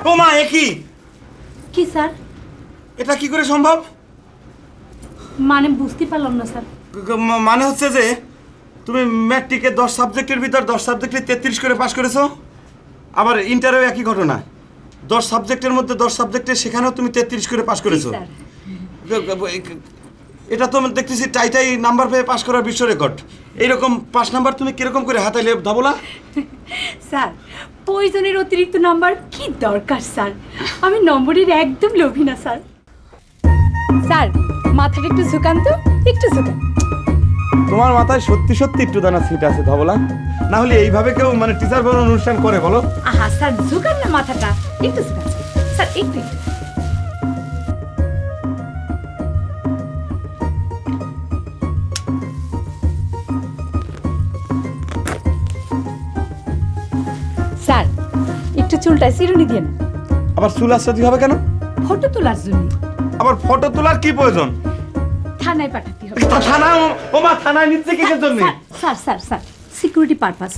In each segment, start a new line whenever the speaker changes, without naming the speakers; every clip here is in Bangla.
ও মা, একই
কি স্যার?
এটা কি করে সম্ভব?
মানে বুঝতে পারলাম না স্যার।
মানে হচ্ছে যে তুমি ম্যাট্রিকে 10 সাবজেক্টের ভিতর 10 সাবজেক্টে 33 করে পাশ করেছো, আবার ইন্টারেও একই ঘটনা, 10 সাবজেক্টের মধ্যে 10 সাবজেক্টে সেখানেও তুমি 33 করে পাশ করেছো। এটা তো দেখতেছি টাইটাই নাম্বার পেয়ে পাশ করার বিশ্ব রেকর্ড। এইরকম 5 নাম্বার তুমি কিরকম করে হাতাইলে ধবলা?
স্যার, প্রয়োজনের অতিরিক্ত নাম্বার কি দরকার স্যার? আমি নম্বরের একদম লোভী না স্যার। স্যার, মাথাটা একটু ঝুকান তো, একটু ঝুকান।
তোমার মাথায় সত্যি সত্যি একটু দানা সিট আছে ধবলা, না হলে এইভাবে কেউ মানে টিচার বড় অনুষ্ঠান করে বলো?
আহা স্যার, ঝুকান না মাথাটা, একটু ঝুকান স্যার, একটু। স্যার, একটু চুলটায় চিরুনি দিয়ে না।
আবার চুল আসতে হবে কেন?
ফটো তোলার জন্য।
আবার ফটো তোলার কি প্রয়োজন?
থানায় পাঠাতে হবে।
থানায়? ও মা, থানায় নিচ্ছে কিসের জন্য?
Sir sir sir, security purpose.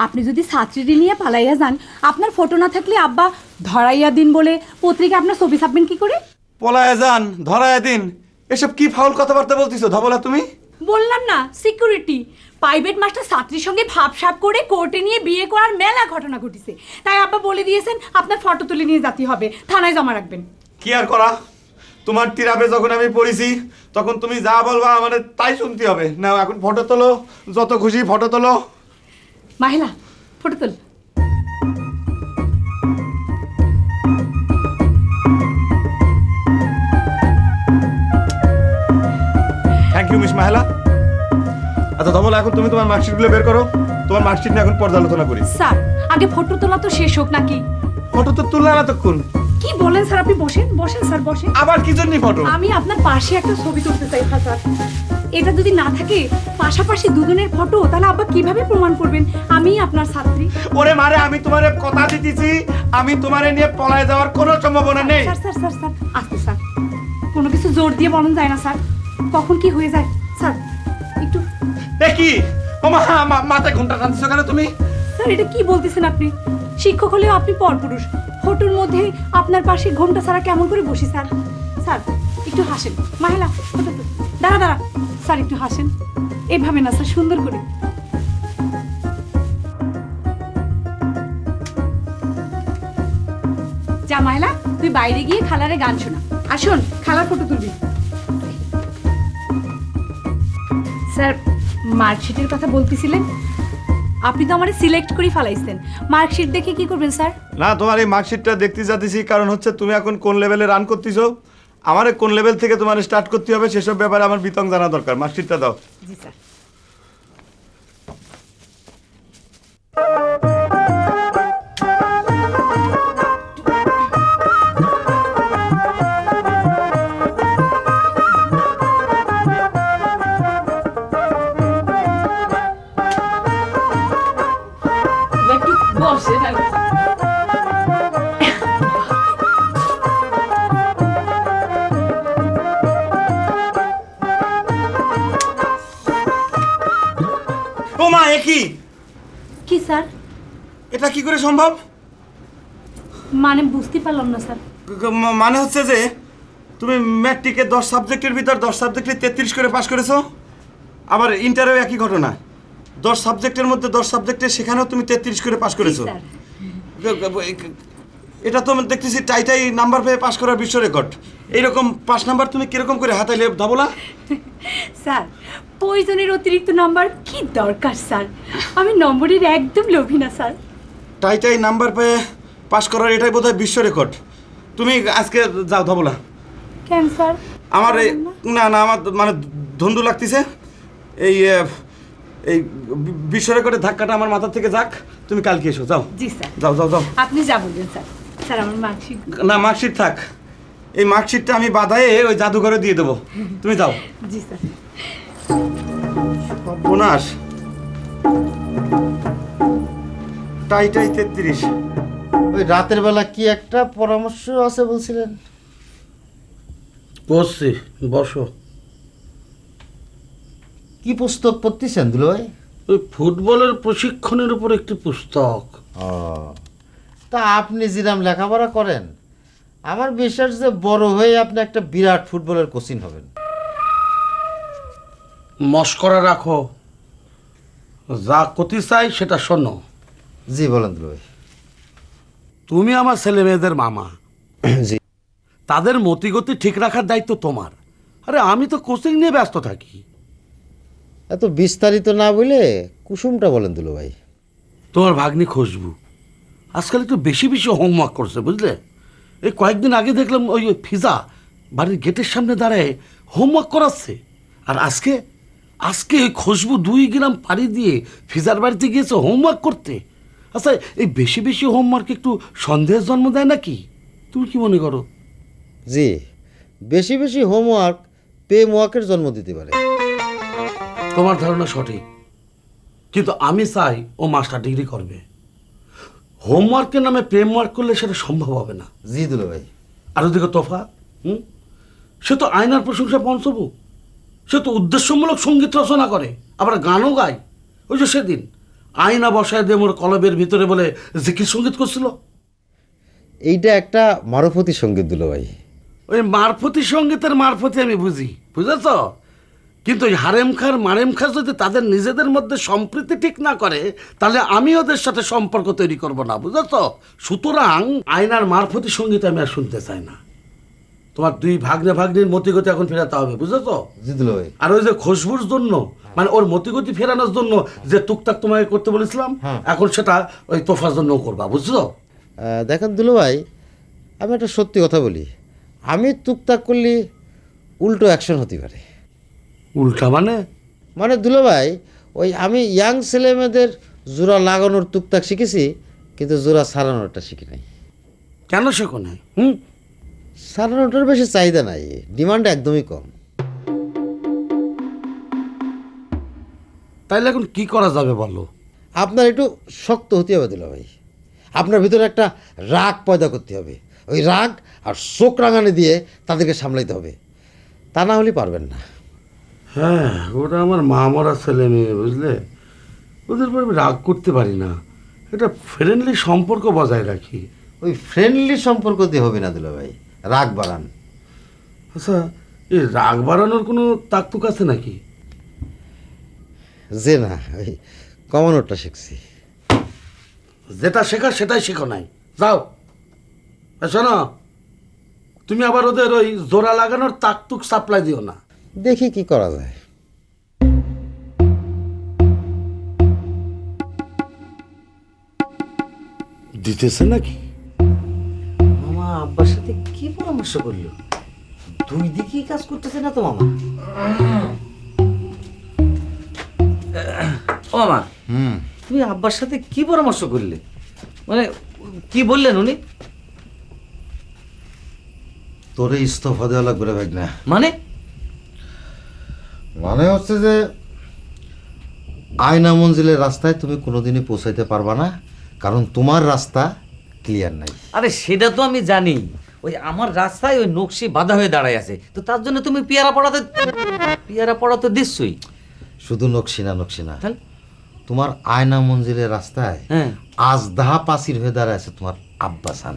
আপনি যদি ছাত্রীটি নিয়ে পালাইয়া যান, আপনার ফটো না থাকলে আব্বা ধরাইয়া দিন বলে পত্রিকা আপনার ছবি ছাপবেন কি করে?
পলায়া যান, ধরায়া দিন, এসব কি ফাউল কথাবার্তা বলতিছো ধবলা তুমি?
বললাম না, সিকিউরিটি। প্রাইভেট মাস্টার ছাত্রীর সঙ্গে ভাবসাব করে কোর্টে নিয়ে বিয়ে করার মেলা ঘটনা ঘটিছে, তাই আব্বা বলে দিয়েছেন আপনার ফটো তুলে নিয়ে যেতে হবে, থানায় জমা রাখবেন।
কি আর করা, তোমার টিরাপে যখন আমি পড়েছি তখন তুমি যা বলবা মানে তাই শুনতে হবে। না এখন ফটো তোলো, যত খুশি ফটো তোলো।
মাহিলা, ফটো তোল।
Thank you miss Mahela. আচ্ছা ধবলা, এখন তুমি তোমার মার্কশিটগুলো বের করো। তোমার মার্কশিট নিয়ে এখন পর্যালোচনা করি।
স্যার, আগে ফটো তোলা তো শেষ হোক নাকি?
ফটো তো তুললাম এতক্ষণ।
কি বলেন স্যার? আপনি বসেন বসেন স্যার, বসেন।
আবার কি জন্য ফটো?
আমি আপনার পাশে একটা ছবি তুলতে চাই স্যার। এটা যদি না থাকে পাশাপাশি দুজনের ফটো, তাহলে আব্বা কিভাবে প্রমাণ করবেন আমি আপনার ছাত্রী?
ওরে মারে, আমি তোমারে কথা দিতেছি, আমি তোমারে নিয়ে পলায় যাওয়ার কোনো সম্ভাবনা নেই।
স্যার স্যার স্যার স্যার, আস্তে স্যার, কোনো কিছু জোর দিয়ে বলন যায় না স্যার, কখন কি হয়ে যায় স্যার, একটু।
কি ও মা, মাথায় ঘুমটা টানতেছো কেন তুমি?
স্যার, এটা কি বলতেছেন আপনি? শিক্ষক হলেও আপনি পরপুরুষ, ফটোর মধ্যে আপনার পাশে ঘোমটা ছাড়া কেমন করে বসি স্যার? স্যার, একটু হাসেন। মাহেলা, ফটো তুল। দাঁড়া দাঁড়া স্যার, একটু হাসেন, এভাবে না স্যার, সুন্দর করে। যা মাহেলা, তুই বাইরে গিয়ে খালারে গান শোনা। আসুন, খালার ফটো তুলবি। স্যার, মার্কশিটের কথা বলতেছিলেন, আপনি তো আমারে সিলেক্ট করে ফেলাইছেন, মার্কশিট দেখে কি করবেন স্যার?
না, তোমার এই মার্কশিটটা দেখতে যাচ্ছি, কারণ হচ্ছে তুমি এখন কোন লেভেলে রান করতেছো, আমার কোন লেভেল থেকে তোমার স্টার্ট করতে হবে সেসব ব্যাপারে আমার বিতং জানা দরকার। মার্কশিটটা দাও।
জি স্যার।
ও মা, একই
কি স্যার?
এটা কি করে সম্ভব?
মানে বুঝতে পারলাম না স্যার।
মানে হচ্ছে যে তুমি ম্যাট্রিকে 10 সাবজেক্টের ভিতর 10 সাবজেক্টে 33 করে পাশ করেছো, আবার ইন্টারেও একই ঘটনা, 10 সাবজেক্টের মধ্যে 10 সাবজেক্টে সেখানেও তুমি 33 করে পাশ করেছো। এটা তো দেখতেছি টাইটাই নাম্বার পেয়ে পাশ করার বিশ্ব রেকর্ড। এইরকম 5 নাম্বার তুমি কিরকম করে হাতাইলে ধবলা?
স্যার, প্রয়োজনের অতিরিক্ত নাম্বার কি দরকার স্যার? আমি নম্বরের একদম লোভী না স্যার।
টাইটাই নাম্বার পেয়ে পাশ করার এটাই বোধহয় বিশ্ব রেকর্ড। তুমি আজকে যাও ধবলা।
কেন স্যার?
আমার না না, আমার মানে ধন্দু লাগতেছে। এই এই বিশ্ব রেকর্ডের ধাক্কাটা আমার মাথা থেকে যাক, তুমি কালকে এসো। যাও।
জি স্যার।
যাও যাও যাও।
আপনি যা বলবেন স্যার। স্যার, আমার মার্কশিট।
না, মার্কশিট থাক, এই মার্কশিটটা আমি বাধায়ে ওই জাদুঘরে দিয়ে দেবো, তুমি যাও।
জি স্যার।
সর্বনাশ, টাইটাই 33।
ওই রাতের বেলা কি একটা পরামর্শ আছে বলছিলেন?
বসছি, বসো।
কি পুস্তক পড়তেছেন দুলো ভাই?
ওই ফুটবলের প্রশিক্ষণের উপর একটি পুস্তক।
তা তা আপনি যেরাম লেখাপড়া করেন, আমার বিশ্বাস যে বড় হয়ে আপনি একটা বিরাট ফুটবলের কোচিং হবেন।
মস্করা রাখো, যা করতে চাই সেটা শোনো।
জি বলেন দুলা ভাই।
তুমি আমার ছেলে মেয়েদের মামা,
জি।
তাদের মতিগতি ঠিক রাখার দায়িত্ব তোমার। আরে আমি তো কোচিং নিয়ে ব্যস্ত থাকি।
এত বিস্তারিত না বলে কুসুমটা বলেন দুলা ভাই।
তোমার ভাগ্নি খুশবু আজকাল একটু বেশি বেশি হোমওয়ার্ক করছে, বুঝলে? এই কয়েকদিন আগে দেখলাম ওই ফিজা বাড়ির গেটের সামনে দাঁড়ায় হোমওয়ার্ক করাচ্ছে। আর আজকে আজকে ওই খুশবু 2 গ্রাম পাড়ি দিয়ে ফিজার বাড়িতে গিয়েছে হোমওয়ার্ক করতে। আচ্ছা, এই বেশি বেশি হোমওয়ার্ক একটু সন্দেহের জন্ম দেয় নাকি? তুমি কি মনে করো?
জি, বেশি বেশি হোমওয়ার্ক প্রেম ওয়ার্কের জন্ম দিতে পারে।
তোমার ধারণা সঠিক, কিন্তু আমি চাই ও মাস্টার ডিগ্রি করবে। হোমওয়ার্কের নামে প্রেম ওয়ার্ক করলে সেটা সম্ভব হবে না।
জি দুলা ভাই।
আর ওদিকে তোফা, সে তো আয়নার প্রশংসা পঞ্চমুখ। সে তো উদ্দেশ্যমূলক সঙ্গীত রচনা করে, আবার গানও গায়। ওই যে সেদিন আয়না বসায় দিয়ে মোর কলবের ভিতরে বলে জিকির সঙ্গীত করছিল।
এইটা একটা মারফতি সঙ্গীত দুলা ভাই।
ওই মারফতি সঙ্গীতের মারফতি আমি বুঝি, বুঝেছ? কিন্তু ওই হারেম খার মারেম খার যদি তাদের নিজেদের মধ্যে সম্প্রীতি ঠিক না করে, তাহলে আমি ওদের সাথে সম্পর্ক তৈরি করব না, বুঝেছ? সুতরাং আয়নার মারফতি সঙ্গীত আমি আর শুনতে চাই না। তোমার 2 ভাগ্নির মতিগতি এখন ফেরাতে হবে, বুঝেছ?
জি দুলা ভাই।
আর ওই যে খুশবুর জন্য, মানে ওর মতিগতি ফেরানোর জন্য যে টুকটাক তোমাকে করতে বলেছিলাম, এখন সেটা ওই তোফার জন্য করবা, বুঝছো?
দেখেন দুলা ভাই, আমি একটা সত্যি কথা বলি, আমি টুকটাক করলে উল্টো অ্যাকশন হতে পারে।
উল্টা মানে?
মানে দুলা ভাই, ওই আমি ইয়াং ছেলে মেয়েদের জোড়া লাগানোর টুকটাক শিখেছি, কিন্তু জোড়া সারানোরটা শিখি নাই।
কেন শেখো নাই?
সারানোটার বেশি চাহিদা নাই, ডিমান্ড একদমই কম।
তাইলে এখন কি করা যাবে বলো?
আপনার একটু শক্ত হতে হবে দুলা ভাই। আপনার ভিতরে একটা রাগ পয়দা করতে হবে। ওই রাগ আর চোখ রাঙানি দিয়ে তাদেরকে সামলাইতে হবে, তা না হলে পারবেন না।
হ্যাঁ, ওরা আমার মা মরা ছেলে মেয়ে, বুঝলে? ওদের উপর আমি রাগ করতে পারি না। এটা ফ্রেন্ডলি সম্পর্ক বজায় রাখি।
ওই ফ্রেন্ডলি সম্পর্ক দিয়ে হবে না দুলা ভাই, রাগ বাড়ান।
আচ্ছা, এই রাগ বাড়ানোর কোনো তাকতুক আছে নাকি?
যে না, ওই কমানোরটা শিখছি।
যেটা শেখা সেটাই শেখো নাই, যাও। শোনো, তুমি আবার ওদের ওই জোড়া লাগানোর তাকতুক সাপ্লাই দিও না।
দেখি কি করা যায়।
দিতেছে নাকি?
মামা আব্বার সাথে কি পরামর্শ করলো? 2 দিকেই কাজ করতেছে না তো মামা। ও মামা, তুমি আব্বার সাথে কি পরামর্শ করলে? মানে কি বললেন উনি?
তোরে ইস্তফা দেওয়া লাগবে রে ভাগনা।
মানে
মানে হচ্ছে যে আয়না মঞ্জিলের রাস্তায় তুমি কোনোদিনই পৌঁছাইতে পারবা না, কারণ তোমার রাস্তা ক্লিয়ার নাই।
আরে সেটা তো আমি জানি, ওই আমার রাস্তায় ওই নকশি বাধা হয়ে দাঁড়ায় আছে, তো তার জন্য তুমি পেয়ারা পড়াতে দিচ্ছই।
শুধু নকশিনা নকশিনা,
তাহলে?
তোমার আয়না মঞ্জিলের রাস্তায়
হ্যাঁ।
আজদাহা পাচির হয়ে দাঁড়ায় আছে তোমার আব্বাসান।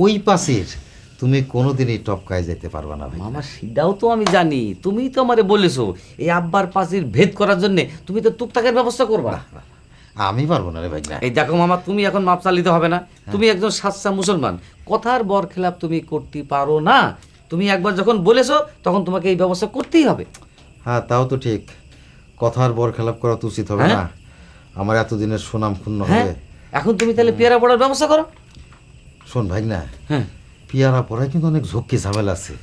ওই পাচির তুমি কোনোদিনই টপকায় যেতে পারবা না ভাই।
মামা সেটাও তো আমি জানি, তুমি তো আমারে বলেছো এই আব্বার পাচির ভেদ করার জন্য তুমি তো টুকটাকের ব্যবস্থা করবা।
আমি পারবো না রে ভাগনা।
এই দেখো মামা, তুমি এখন মাপ চালিতে হবে না। তুমি একজন সাচ্চা মুসলমান, কথার বরখেলাপ তুমি করতে পারো না। তুমি একবার যখন বলেছো তখন তোমাকে এই ব্যবস্থা করতেই হবে।
হ্যাঁ, তাও তো ঠিক, কথার বরখেলাপ করা তো উচিত হবে
হ্যাঁ।
না? আমার এতদিনের সুনাম ক্ষুণ্ণ
হ্যাঁ,
হবে।
এখন তুমি তাহলে পেয়ারা পড়ার ব্যবস্থা করো।
শোন ভাগনা,
হ্যাঁ,
পেয়ারা পড়ায় কিন্তু অনেক ঝক্কি ঝামেলা আছে।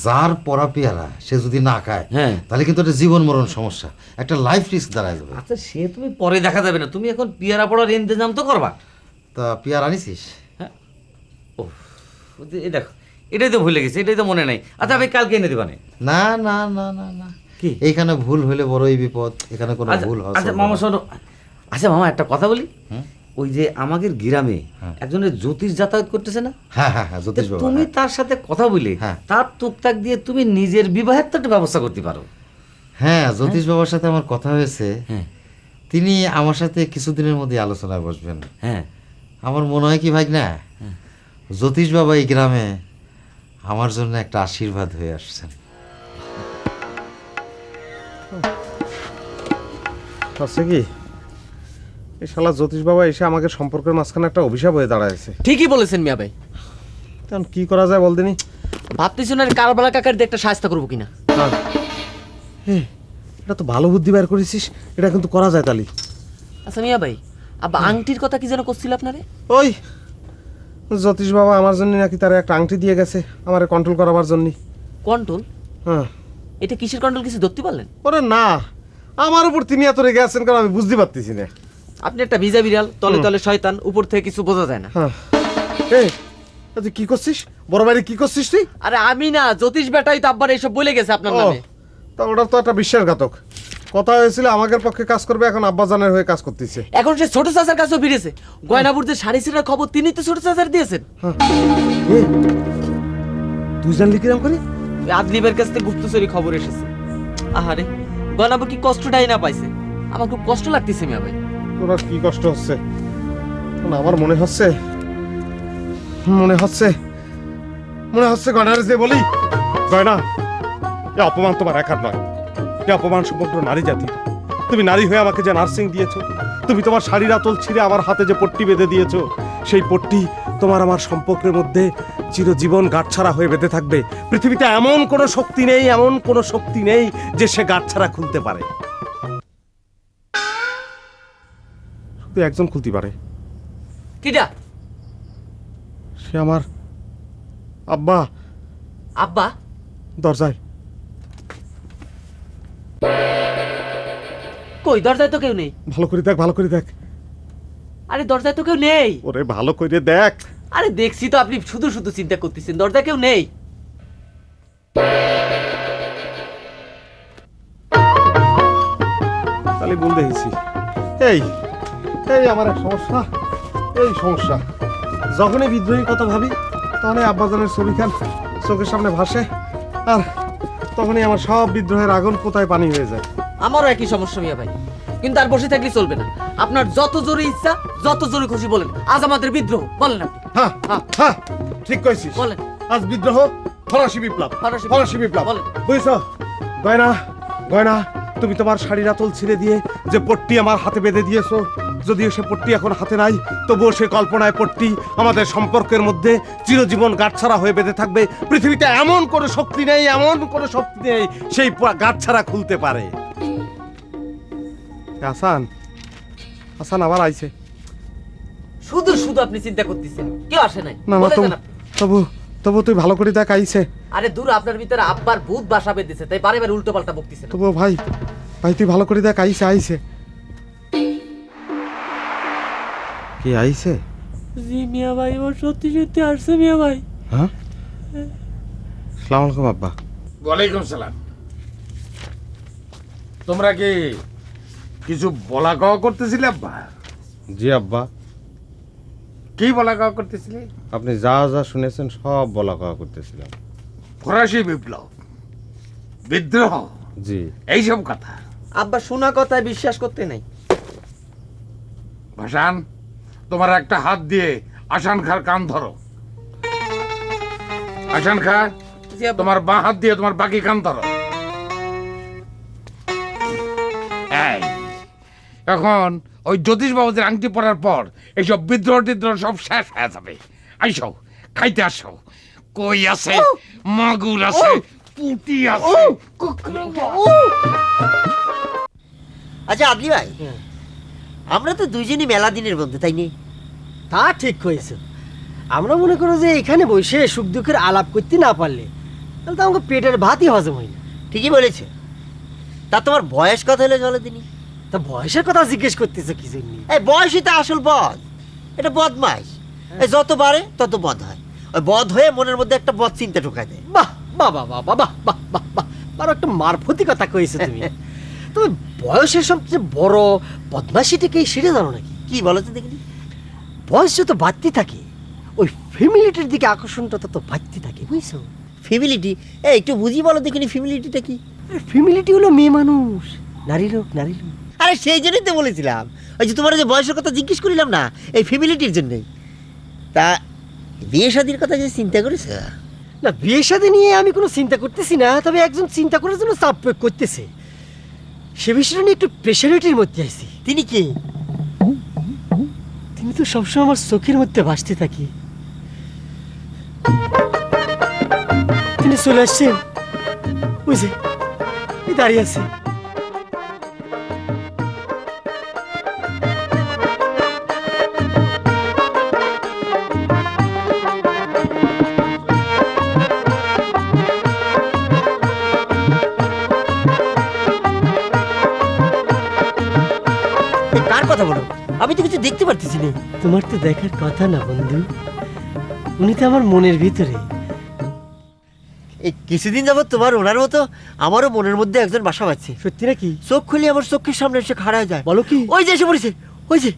যার পড়া পেয়ারা সে যদি না খায়,
হ্যাঁ।
তাহলে কিন্তু একটা জীবন মরণ সমস্যা, একটা লাইফ রিস্ক দাঁড়ায় যাবে।
আচ্ছা সে তুমি পরে দেখা যাবে না, তুমি এখন পেয়ারা পড়ার ইন্তজাম তো করবা।
তা পেয়ারা আনিছিস?
হ্যাঁ, ও এই দেখো, এটাই তো ভুলে গেছি, এটাই তো মনে নাই। আচ্ছা আমি কালকে এনে দিবানে।
না না না না না,
কি?
এইখানে ভুল হলে বড়ই বিপদ, এখানে কোনো
আচ্ছা
ভুল হয়
আচ্ছা মামা শোনো, আচ্ছা মামা একটা কথা বলি। ওই যে আমাদের গ্রামে একজনের জ্যোতিষ যাতায়াত করতেছে না?
হ্যাঁ হ্যাঁ হ্যাঁ, জ্যোতিষ বাবা।
তুমি তার সাথে কথা বলে
হ্যাঁ।
তার টুকটাক দিয়ে তুমি নিজের বিবাহের তো একটা ব্যবস্থা করতে পারো।
হ্যাঁ, জ্যোতিষ বাবার সাথে আমার কথা হয়েছে।
হ্যাঁ
তিনি আমার সাথে কিছুদিনের মধ্যে আলোচনায় বসবেন।
হ্যাঁ,
আমার মনে হয় কি ভাই না, জ্যোতিষ বাবা এই গ্রামে আমার জন্য একটা আশীর্বাদ হয়ে আসছেন।
হচ্ছে কি, এই শালা জ্যোতিষ বাবা এসে আমাকে সম্পর্কের মাঝখানে একটা অভিশাপ হয়ে দাঁড়াইছে।
ঠিকই বলেছেন মিয়া ভাই।
তখন কি করা যায় বলদিনি?
ভাবতেছি না কারবালা কাকার দিয়ে একটা সাহায্য করবো কিনা।
এটা তো ভালো বুদ্ধি বের করেছিস, এটা কিন্তু করা যায় তালি।
আচ্ছা মিয়া ভাই, আব্বা আংটির কথা কি যেন করছিল আপনারে?
ওই জ্যোতিষ বাবা আমার জন্য নাকি তার একটা আংটি দিয়ে গেছে আমার কন্ট্রোল করাবার জন্য।
কন্ট্রোল?
হ্যাঁ।
এটা কিসের কন্ট্রোল কিছু ধরতে পারলেন?
ওরে না, আমার উপর তিনি এত রেগে আছেন কারণ আমি বুঝতে পারতেছি না।
আপনি একটা ভিজা বিড়াল, তলে তলে শয়তান, উপর থেকে কিছু বোঝা যায় না।
হ্যাঁ। এই তুই কি করছিস? বড় ভাই কি করছিস তুই?
আরে আমি না, জ্যোতিষ বেটাই তো আব্বার এইসব বলে গেছে আপনার
ও,
নামে।
তা ওটা তো একটা বিশ্বাসঘাতক কথা হয়েছিল, আমাদের পক্ষে কাজ করবে, এখন আব্বাজানের হয়ে কাজ করতেছে।
এখন সে ছোট চাচার কাছেও ফিরেছে। গয়নাপুর যে শাড়ি ছিঁড়ার খবর তিনি তো ছোট চাচার দিয়েছেন।
তুই জানলি কিরম করে?
ওই আদলিবের কাছ থেকে গুপ্তচুরি খবর এসেছে। আহারে, গয়নাপুর কি কষ্টটাই না পাইছে। আমার খুব কষ্ট লাগতেছে মিয়া ভাই।
তোর কি কষ্ট হচ্ছে? আমার মনে হচ্ছে মনে হচ্ছে গয়নার যে বলি, গয়না এ অপমান তোমার একার নয়, এ অপমান সমগ্র নারী জাতির। তুমি নারী হয়ে আমাকে যে নার্সিং দিয়েছো, তুমি তোমার শাড়ির আঁচল ছিঁড়ে আমার হাতে যে পট্টি বেঁধে দিয়েছো, সেই পট্টি তোমার আমার সম্পর্কের মধ্যে চিরজীবন গাঁটছাড়া হয়ে বেঁধে থাকবে। পৃথিবীতে এমন কোনো শক্তি নেই, এমন কোনো শক্তি নেই যে সে গাঁটছাড়া খুলতে পারে। শুধু একজন খুলতে পারে,
কিডা?
সে আমার আব্বা।
আব্বা?
দরজায়।
কই, দরজায় তো কেউ নেই।
ভালো করে দেখ, ভালো করে দেখ।
আরে দরজায় তো কেউ নেই।
ওরে ভালো করে দেখ।
আরে দেখছি তো, আপনি শুধু শুধু চিন্তা করতেছেন। দরজায় কেউ নেই।
তাহলে ভুল দেখেছি। এই এই আমার এক সমস্যা, এই সমস্যা। যখনই বিদ্রোহীর কথা ভাবি তখনই আব্বাজানের ছবিখান চোখের সামনে ভাসে, আর তখনই আমার সব বিদ্রোহের আগুন কোথায় পানি হয়ে যায়।
আমারও একই সমস্যা মিয়া ভাই, কিন্তু আর বসে থাকলে চলবে না। আপনার যত জোরে ইচ্ছা, যত জোরে খুশি বলেন। আজ আমাদের বিদ্রোহ, বলেন আপনি।
হ্যাঁ হ্যাঁ হ্যাঁ, ঠিক কইছিস।
বলেন।
আজ বিদ্রোহ, ফরাসি বিপ্লব,
ফরাসি
ফরাসি বিপ্লব।
বলেন।
বুঝছো গয়না, গয়না তুমি তোমার শাড়ির আঁচল ছিঁড়ে দিয়ে যে পট্টি আমার হাতে বেঁধে দিয়েছো, যদিও সে পট্টি এখন হাতে নাই, তবুও সে কল্পনায় পট্টি আমাদের সম্পর্কের মধ্যে চিরজীবন গাঁটছাড়া হয়ে বেঁধে থাকবে। পৃথিবীতে এমন কোনো শক্তি নেই, এমন কোনো শক্তি নেই সেই গাঁটছাড়া খুলতে পারে। হাসান, হাসান আবার আইছে।
শুধু শুধু আপনি চিন্তা করতেছেন, কেউ আসে নাই।
না না,
বলে দেন আপনি।
তবু তবু তুই ভালো করে দেখ আইছে।
আরে দূর, আপনার ভিতরে আব্বার ভূত বাসা বেঁধেছে, তাই বারে বারে উল্টো পাল্টা বকতেছেন।
তবু ভাই, ভাই তুই ভালো করে দেখ আইছে, আইছে। কি আইছে?
জি মিয়া ভাই, ও সত্যি সত্যি আসছে মিয়া ভাই।
হ্যাঁ, আসসালামু আলাইকুম আব্বা।
ওয়ালাইকুম সালাম। তোমরা কি কিছু বলা কওয়া করতেছিলে আব্বা?
জি আব্বা।
কি বলা কওয়া করতেছিলে?
আপনি যা যা শুনেছেন সব বলা কওয়া করতেছিলাম।
ফরাসি বিপ্লব, বিদ্রোহ,
জি।
এইসব কথা।
আব্বা শোনা কথায় বিশ্বাস করতে নাই।
ভাসান, তোমার একটা হাত দিয়ে আসান খার কান ধরো। আসান খা,
জি আব্বা।
তোমার বাঁ হাত দিয়ে তোমার বাকি কান ধরো। এই, এখন ওই জ্যোতিষ বাবুদের আংটি পড়ার পর এইসব বিদ্রোহ টিদ্রোহ সব শেষ হয়ে যাবে। আইসো, খাইতে আসো। কই আছে মাগুর, আছে পুঁটি, আছে
আচ্ছা আদলি ভাই, আমরা তো দুইজনই মেলা দিনের বন্ধু, তাই নেই?
তা ঠিক হয়েছে। আমরা মনে করো যে এখানে বসে সুখ দুঃখের আলাপ করতে না পারলে তাহলে তো আমাকে পেটের ভাতই হজম হয় না।
ঠিকই বলেছে। তা তোমার বয়স কত হলে চলে তিনি?
তা বয়সের কথা জিজ্ঞেস করতেছে কি জন্য?
এই বয়সই তো আসল বদ, এটা বদমাইশ। এই যত বাড়ে তত বদ হয়। ওই বদ হয়ে মনের মধ্যে একটা বদ চিন্তা ঢোকায় দেয়।
বাহ বাহ বাহ বাহ বাহ বাহ বাহ বাহ, আরো একটা মারফতি কথা কয়েছো তুমি। তুমি বয়সের সবচেয়ে বড় বদমাশিটাকে সেটা জানো নাকি?
কি বলো তো দেখিনি?
বয়স যত বাড়তে থাকে ওই ফ্যামিলিটির দিকে আকর্ষণটা তত বাড়তে থাকে, বুঝছো?
ফ্যামিলিটি, একটু বুঝি বলো দেখিনি ফ্যামিলিটিটা কি?
ফ্যামিলিটি হলো মেয়ে মানুষ, নারী লোক, নারী লোক।
আরে আরে সেই জন্যই তো বলেছিলাম, ওই যে তোমার যে বয়সের কথা জিজ্ঞেস করিলাম না, এই ফ্যামিলিটির জন্যই। তা বিয়ে শাদীর কথা যে চিন্তা করেছ?
না, বিয়ে শাদী নিয়ে আমি কোনো চিন্তা করতেছি না, তবে একজন চিন্তা করার জন্য চাপ প্রয়োগ করতেছে। সে বিষয়টা নিয়ে একটু প্রেশারিটির মধ্যে আছি।
তিনি কি?
তিনি তো সবসময় আমার চোখের মধ্যে ভাসতে থাকি। তিনি চলে আসছেন, বুঝে দাঁড়িয়ে আছে।
কার কথা বলো? আমি তো কিছু দেখতে পারতেছি না।
তোমার তো দেখার কথা না বন্ধু, উনি তো আমার মনের ভিতরে।
এই কিছুদিন যাবত তোমার ওনার মতো আমারও মনের মধ্যে একজন বাসা বাঁধছে।
সত্যি নাকি?
চোখ খুলে আমার চোখের সামনে এসে খাড়া হয়ে যায়।
বলো কি?
ওই যে এসে পড়েছে, ওই যে।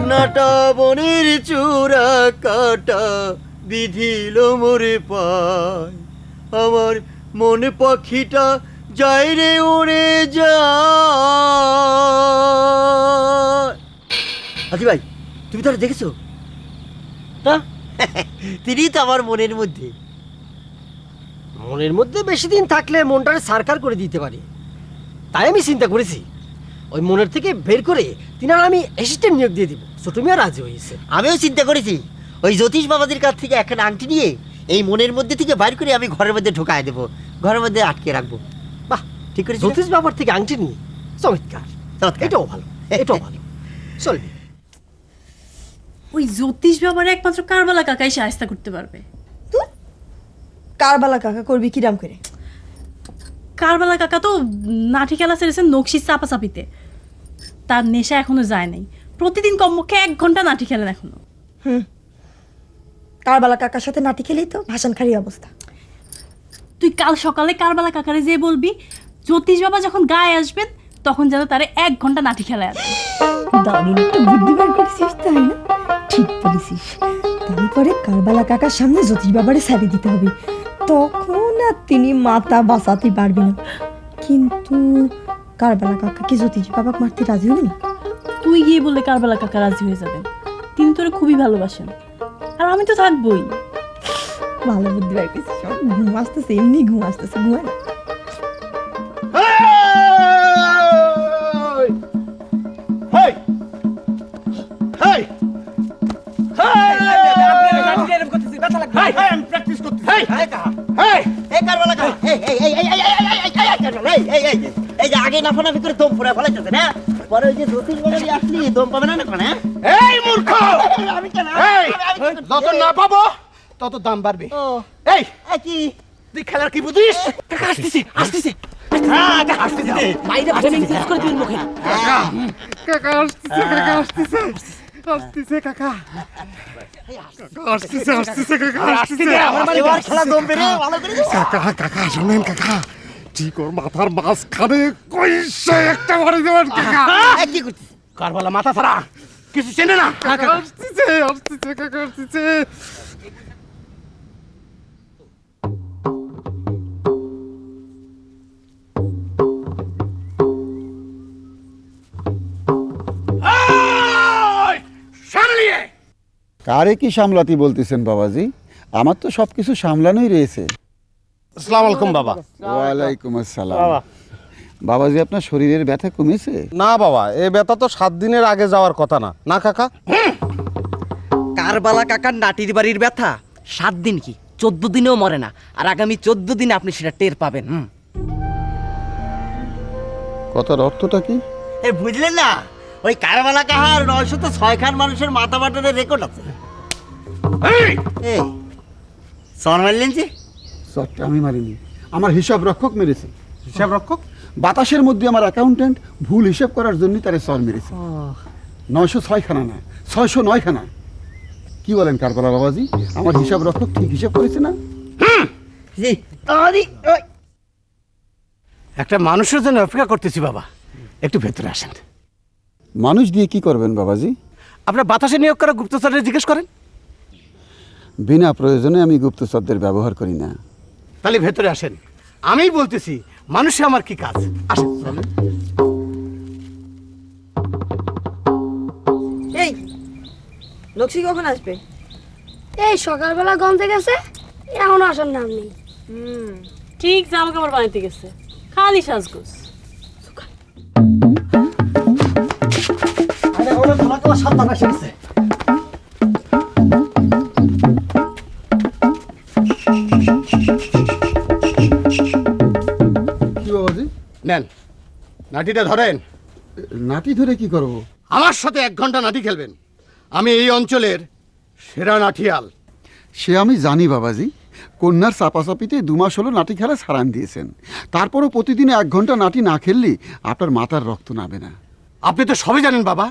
নাটা বনের চূড়া কাটা বিধিল মোরে পায়, আমার মনে পাখিটা যায় রে উড়ে যায়। আদি ভাই, তুমি তারা দেখেছো না? তিনি তো আমার মনের মধ্যে।
মনের মধ্যে বেশি দিন থাকলে মনটারে সারকার করে দিতে পারে, তাই আমি চিন্তা করেছি ওই মনের থেকে বের করে তিনার আমি অ্যাসিস্ট্যান্ট নিয়োগ দিয়ে দিব। ছোট মিয়া রাজি হয়েছে।
আমিও চিন্তা করেছি ওই জ্যোতিষ বাবাদের কাছ থেকে একটা আংটি নিয়ে এই মনের মধ্যে থেকে বাইর করে আমি ঘরের মধ্যে ঢোকায় দেবো, ঘরের মধ্যে আটকে রাখবো।
বাহ,
ঠিক করেছি।
জ্যোতিষ বাবার থেকে আংটি নিয়ে চমৎকার, এটাও ভালো, এটাও ভালো, চলবে।
ওই জ্যোতিষ বাবার একমাত্র কারবালা কাকাই সাহায্য করতে পারবে।
কারবালা কাকা করবি কিরাম করে?
কারবালা কাকা তো নাঠি খেলা ছেড়েছেন নকশির চাপাচাপিতে, তার নেশা এখনো যায় নাই। প্রতিদিন কমপক্ষে 1 ঘন্টা নাঠি খেলেন এখনো।
কারবালা কাকার সাথে নাটি খেলেই তো ভাসান খারি অবস্থা।
তুই কাল সকালে কারবালা কাকারে যে বলবি জ্যোতিষ বাবা যখন গায়ে আসবেন তখন যেন তারে 1 ঘন্টা নাঠি খেলায় আসবে।
দারুণ একটা বুদ্ধি বার করেছিস, তাই না? ঠিক বলেছিস। তারপরে কারবালা কাকার সামনে জ্যোতিষ বাবারে ছাড়ি দিতে হবে, তখন আর তিনি মাথা বাঁচাতে পারবে না। কিন্তু কারবালা কাকা কি জ্যোতিষ বাবাকে মারতে রাজি হবে না?
তুই গিয়ে বললে কারবালা কাকা রাজি হয়ে যাবেন, তিনি তোরে খুবই ভালোবাসেন, আর আমি তো থাকবোই।
ভালো বুদ্ধি বার করেছিস। ঘুম আসতেছে, এমনি ঘুম আসতেছে, ঘুমায় না।
আগে নাফানাফি করে দম ফুরা ফেলাইতেছে না, পরে ওই যে জ্যোতিষ বাবারই আসলি দম পাবে না না?
এই মূর্খ!
আমি কেন?
যত না পাবো তত দাম বাড়বে। এই
কি
তুই খেলার কি বুঝিস?
কাকা আসতেছে, আসতেছে।
বাইরে ভাষা ইংলিশ করে দিন মুখে।
কাকা আসতেছে, কাকা আসতেছে, আসতেছে কাকা, আসতেছে, আসতেছে কাকা, আসতেছে।
এবার খেলা দম বেড়ে ভালো করে দিস।
কাকা, কাকা শোনেন কাকা, ঠিক ওর মাথার মাঝখানে কইসে একটা মারি দেবেন কাকা।
কি করছিস?
কারবালা মাথা ছাড়া কিছু চেনে না। কাকা আসতেছে, আসতেছে কাকা, আসতেছে।
কারে কি সামলাতি বলতেছেন বাবাজি? আমার তো সবকিছু সামলানোই রয়েছে।
আসসালামু আলাইকুম বাবা।
ওয়ালাইকুম আসসালাম। বাবাজি, আপনার শরীরের ব্যথা কমেছে?
না বাবা, এই ব্যথা তো 7 দিনের আগে যাওয়ার কথা না, না কাকা?
কারবালা কাকার নাটির বাড়ির ব্যথা 7 দিন কি 14 দিনেও মরে না, আর আগামী 14 দিনে আপনি সেটা টের পাবেন।
কথার অর্থটা কি?
বুঝলেন না, ওই কারবালা কাহার 906 খান মানুষের মাথা বাটানোর রেকর্ড আছে। সর মারলেন যে?
সবটা আমি মারিনি, আমার হিসাব রক্ষক মেরেছে।
হিসাব রক্ষক?
বাতাসের মধ্যে আমার অ্যাকাউন্টেন্ট ভুল হিসাব করার জন্য তারে সর মেরেছে। 906 খানা না, 609 খানা। কি বলেন কারবালা বাবাজি, আমার হিসাব রক্ষক ঠিক হিসাব করেছে না?
একটা মানুষের জন্য অপেক্ষা করতেছি বাবা, একটু ভেতরে আসেন।
মানুষ দিয়ে কি করবেন বাবাজি?
আপনার বাতাসে নিয়োগ করা গুপ্তচরদের জিজ্ঞেস করেন।
বিনা প্রয়োজনে আমি গুপ্তচরদের ব্যবহার করি না।
তাহলে ভেতরে আসেন, আমিই বলতেছি মানুষে আমার কি কাজ। আসেন।
এই লক্ষ্মী কখন আসবে?
এই সকালবেলা গন্ধে গেছে, এখনো আসার নাম নেই।
ঠিক জামা কাপড় বানাইতে গেছে, খালি সাজগোজ।
কি বাবাজি?
নেন নাটিটা ধরেন।
নাটি ধরে কি করব?
আমার সাথে 1 ঘন্টা নাটি খেলবেন। আমি এই অঞ্চলের সেরা নাটিয়াল।
সে আমি জানি বাবাজি, কন্যার চাপাচাপিতে 2 মাস হলো নাটি খেলা ছাড়ান দিয়েছেন। তারপরও প্রতিদিন 1 ঘন্টা নাটি না খেললে আপনার মাথার রক্ত নামে না।
আপনি তো সবই জানেন বাবা,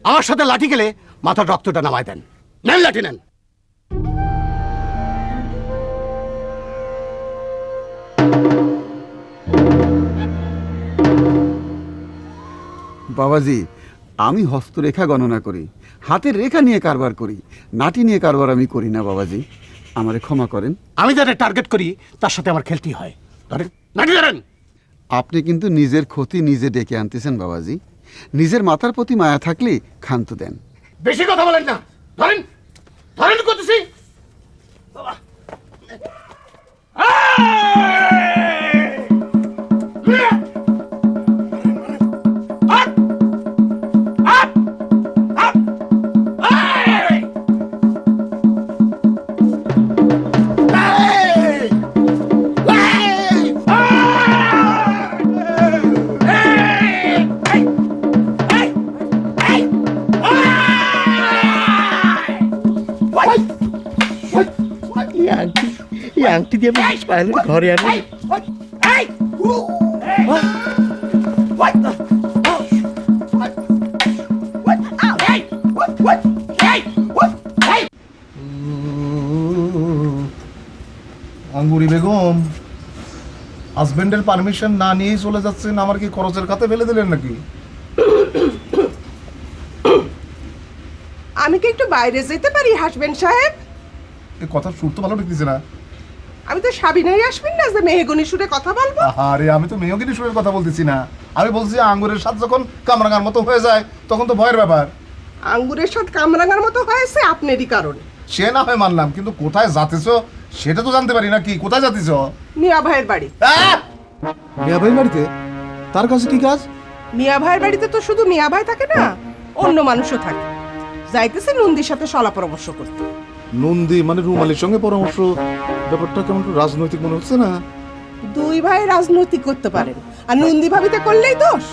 আমার সাথে লাঠি খেলে মাথার রক্তটা নামায় দেন। নেন লাঠি নেন।
বাবাজি, আমি হস্তরেখা গণনা করি, হাতের রেখা নিয়ে কারবার করি, নাটি নিয়ে কারবার আমি করি না বাবাজি, আমারে ক্ষমা করেন।
আমি যারা টার্গেট করি তার সাথে আমার খেলতেই হয়। ধরেন নাটি ধরেন।
আপনি কিন্তু নিজের ক্ষতি নিজে ডেকে আনতেছেন বাবাজি। নিজের মাথার প্রতি মায়া থাকলে ক্ষান্ত দেন।
বেশি কথা বলেন না, ধরেন ধরেন করতেছি।
আংটি দিয়ে ঘরে আনি।
আঙ্গুরি বেগম, হাজবেন্ডের পারমিশন না নিয়েই চলে যাচ্ছেন, আমার কি খরচের খাতে ফেলে দিলেন নাকি?
আমি কি একটু বাইরে যেতে পারি হাসবেন্ড সাহেব?
এই কথা সুর তো ভালো ঠেকতেছে না।
আমি তো সাবিনাই আসবেন না যে মেহগনি সুরে কথা বলবো।
আরে আমি তো মেয়গিরি সুরের কথা বলতেছি না, আমি বলছি আঙ্গুরের স্বাদ যখন কামরাঙার মতো হয়ে যায় তখন তো ভয়ের ব্যাপার।
আঙ্গুরের স্বাদ কামরাঙার মতো হয়েছে আপনারই কারণে।
সে না হয় মানলাম, কিন্তু কোথায় যাতেছো সেটা তো জানতে পারি না। কি কোথায় যাতেছো?
মিয়া ভাইয়ের বাড়ি।
মিয়া ভাইয়ের বাড়িতে? তার কাছে কি কাজ?
মিয়া ভাইয়ের বাড়িতে তো শুধু মিয়া ভাই থাকে না, অন্য মানুষও থাকে। যাইতেছে নন্দীর সাথে সলা পরামর্শ করতে।
নন্দী মানে রুমালির সঙ্গে পরামর্শ? ব্যাপারটা কেমন একটু রাজনৈতিক মনে হচ্ছে না?
2 ভাই রাজনৈতিক করতে পারেন, আর নন্দী ভাবিতে করলেই দোষ।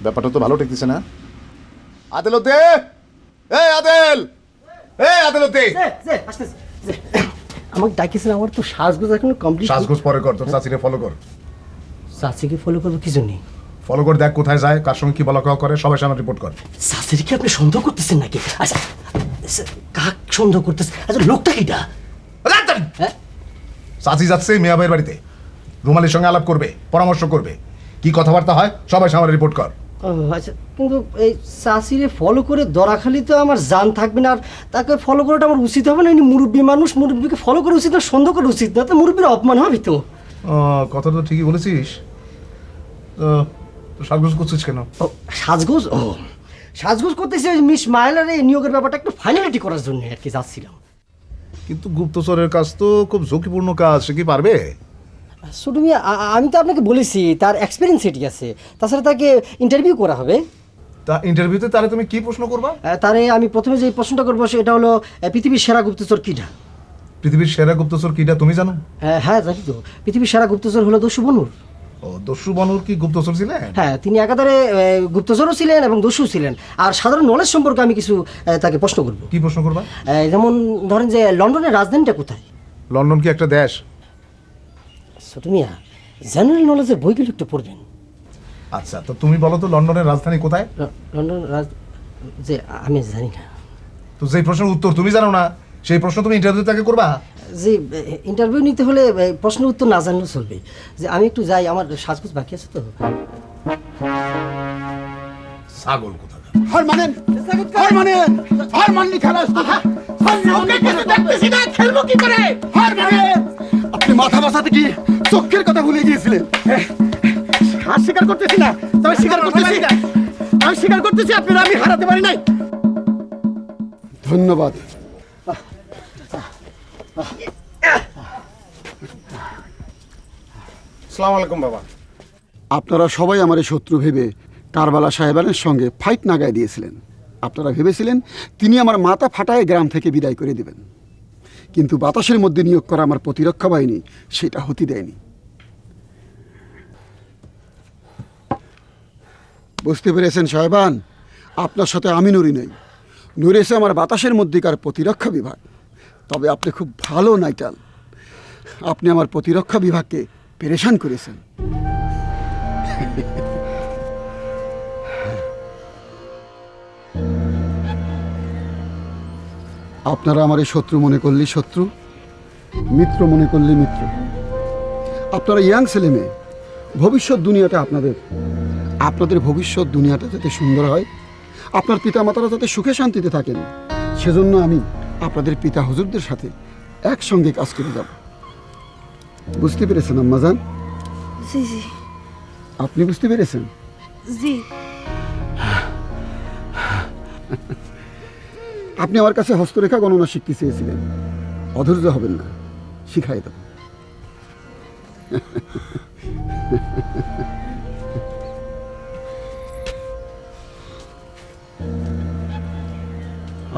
ব্যাপারটা তো ভালো ঠেকতেছে না। আদেলতে, এই আদেল, এই আদেলতে,
আমাকে ডাকিছেন, আমার তো সাজগোজ এখনো কমপ্লিট।
সাজগোজ পরে কর, তোর চাচিরে ফলো কর।
চাচিকে ফলো করবো কি জন্যে?
ফলো করে দেখ কোথায় যায়, কার সঙ্গে কি বলা কওয়া করে, সবাই সামনে রিপোর্ট কর।
চাচির কি আপনি সন্দেহ করতেছেন নাকি? আচ্ছা কাক সন্দেহ করতেছে? আচ্ছা লোকটা কিটা?
চাচি যাচ্ছে মিয়া ভাইয়ের বাড়িতে, রুমালির সঙ্গে আলাপ করবে, পরামর্শ করবে, কি কথাবার্তা হয় সবাই সামনে রিপোর্ট কর।
আচ্ছা, কিন্তু এই চাচিরে ফলো করে দরাখালি তো আমার জান থাকবে না, আর তাকে ফলো করাটা আমার উচিত হবে না? ইনি মুরব্বী মানুষ, মুরব্বীকে ফলো করা উচিত না, সন্দেহ করা উচিত না? তো মুরব্বীর অপমান হবে তো।
কথা তো ঠিকই বলেছিস। সাজগোজ করছিস কেন?
সাজগোজ সাজগোজ করতেছি ওই মিস মায়েলার এই নিয়োগের ব্যাপারটা একটু ফাইনালিটি করার জন্য আর কি যাচ্ছিলাম।
কিন্তু গুপ্তচরের কাজ তো খুব ঝুঁকিপূর্ণ কাজ, সে কি পারবে?
ছোট মিয়া, আমি তো আপনাকে বলেছি তার এক্সপিরিয়েন্স এটি আছে, তাছাড়া তাকে ইন্টারভিউ করা হবে।
তা ইন্টারভিউতে তারে তুমি কি প্রশ্ন করবা?
তারে আমি প্রথমে যে প্রশ্নটা করবো সেটা হলো পৃথিবীর সেরা গুপ্তচর কিটা?
পৃথিবীর সেরা গুপ্তচর কিটা তুমি জানো?
হ্যাঁ জানি তো, পৃথিবীর সেরা গুপ্তচর হলো দস্যু বনুর।
ও, দস্যু বনুর কি গুপ্তচর ছিলেন?
হ্যাঁ, তিনি একাধারে গুপ্তচরও ছিলেন এবং দস্যু ছিলেন। আর সাধারণ নলেজ সম্পর্কে আমি কিছু তাকে প্রশ্ন করবো।
কি প্রশ্ন করবা?
যেমন ধরেন যে লন্ডনের রাজধানীটা কোথায়?
লন্ডন কি একটা দেশ?
ছোট মিয়া, জেনারেল নলেজের বইগুলো একটু পড়বেন।
আচ্ছা, তো তুমি বলো তো লন্ডনের রাজধানী কোথায়?
লন্ডন যে আমি জানি না।
তো যেই প্রশ্নের উত্তর তুমি জানো না সেই প্রশ্ন তুমি ইন্টারভিউ তাকে করবা?
যে ইন্টারভিউ নিতে হলে প্রশ্নের উত্তর না জানলেও চলবে। যে আমি একটু যাই, আমার সাজগোজ বাকি আছে তো।
ছাগল কোথা
হার মানেন, হার মানেন, হার মানলি খেলা দেখতেছি না, খেলবো কি করে? হার মানেন। আপনি মাথা বাঁচাতে কি চোখের কথা ভুলে গিয়েছিলেন? আর স্বীকার করতেছি না, তবে স্বীকার করতেছি, আমি স্বীকার করতেছি আপনারা আমি হারাতে পারি নাই। ধন্যবাদ।
আসসালামু আলাইকুম বাবা।
আপনারা সবাই আমার শত্রু ভেবে কারবালা সাহেবানের সঙ্গে ফাইট নাগায় দিয়েছিলেন। আপনারা ভেবেছিলেন তিনি আমার মাথা ফাটায় গ্রাম থেকে বিদায় করে দিবেন, কিন্তু বাতাসের মধ্যে নিয়োগ করা আমার প্রতিরক্ষা বাহিনী সেটা হতে দেয়নি। বুঝতে পেরেছেন সাহেবান, আপনার সাথে আমি নড়ি নেই, নড়েছে আমার বাতাসের মধ্যেকার প্রতিরক্ষা বিভাগ। তবে আপনি খুব ভালো নাইটাল, আপনি আমার প্রতিরক্ষা বিভাগকে পেরেশান করেছেন। আপনারা আমার এই শত্রু মনে করলে শত্রু, মিত্র মনে করলে মিত্র। আপনারা ইয়াং ছেলে মেয়ে, ভবিষ্যৎ দুনিয়াটা আপনাদের। আপনাদের ভবিষ্যৎ দুনিয়াটা যাতে সুন্দর হয়, আপনার পিতামাতারা যাতে সুখে শান্তিতে থাকেন, সেজন্য আমি আপনাদের পিতা হুজুরদের সাথে একসঙ্গে কাজ করে যাব। বুঝতে পেরেছেন আম্মাজান?
জি জি।
আপনি বুঝতে পেরেছেন?
জি।
আপনি আমার কাছে হস্তরেখা গণনা শিখতে চেয়েছিলেন, অধৈর্য হবেন না, শিখাই দেব।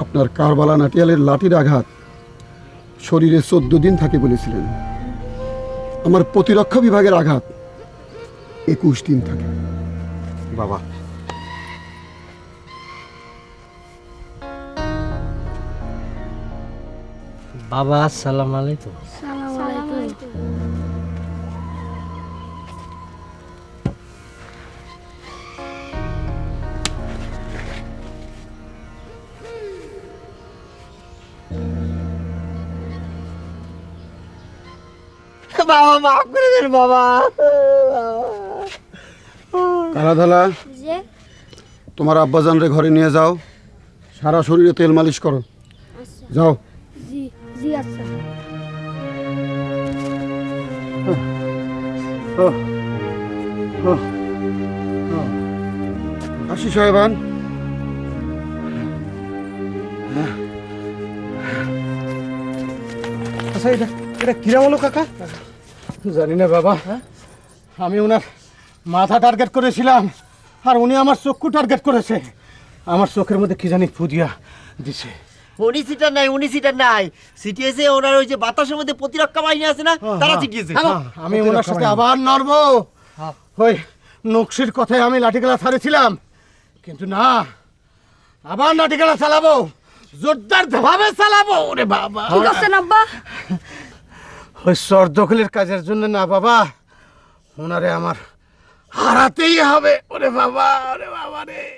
আপনার কারবালা নাটিয়ালের লাঠির আঘাত শরীরে 14 দিন থাকে বলেছিলেন, আমার প্রতিরক্ষা বিভাগের আঘাত 21 দিন থাকে।
বাবা,
বাবা আসসালামু আলাইকুম।
বাবা মাফ করে দেন বাবা।
কালাধলা, তোমার আব্বাজানরে ঘরে নিয়ে যাও, সারা শরীরে তেল মালিশ করো, যাও।
জি জি আচ্ছা।
আসি সাহেবান।
আচ্ছা, এটা এটা কিরা হলো কাকা? জানি না বাবা, আমি ওনার মাথা টার্গেট করেছিলাম আর উনি আমার চক্ষু টার্গেট করেছে। আমার চোখের মধ্যে কি জানি ফুদিয়া দিছে।
উনি সিটার নাই, উনি সিটার নাই, সিটিয়েছে ওনার ওই যে বাতাসের মধ্যে প্রতিরক্ষা বাহিনী আছে না, তারা সিটিয়েছে।
আমি ওনার সাথে আবার নড়বো। ওই নকশির কথায় আমি লাঠিগেলা ছাড়েছিলাম, কিন্তু না, আবার লাঠিগেলা চালাবো, জোরদার ভাবে চালাবো। ওরে বাবা,
ঠিক আছে আব্বা।
ওই চর দখলের কাজের জন্য না বাবা, ওনারে আমার হারাতেই হবে। ওরে বাবা, ওরে বাবা রে।